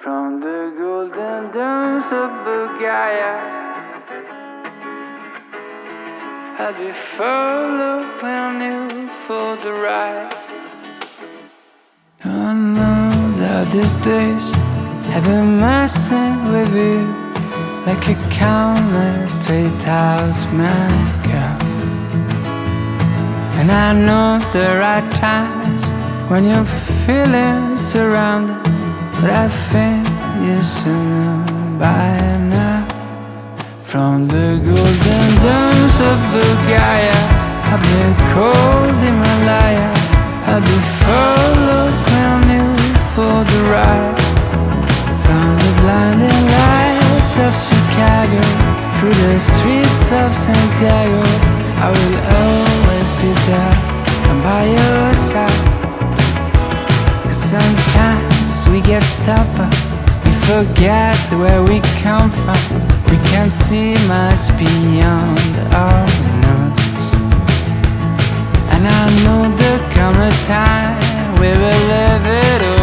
from the golden domes of Bulgaria. I'll be following you for the ride. I know that these days I've been messing with you like a countless straight out makeup. And I know the right times when you're feeling surrounded, but I think you should know by now. From the golden domes of Bulgaria, I'll be cold Himalaya. I'll be following you for the ride. From the blinding lights of Chicago through the streets of Santiago, I will always be there and by your side. 'Cause sometimes we get stubborn, we forget where we come from. We can't see much beyond our nose. And I know there'll come a time we will live it all.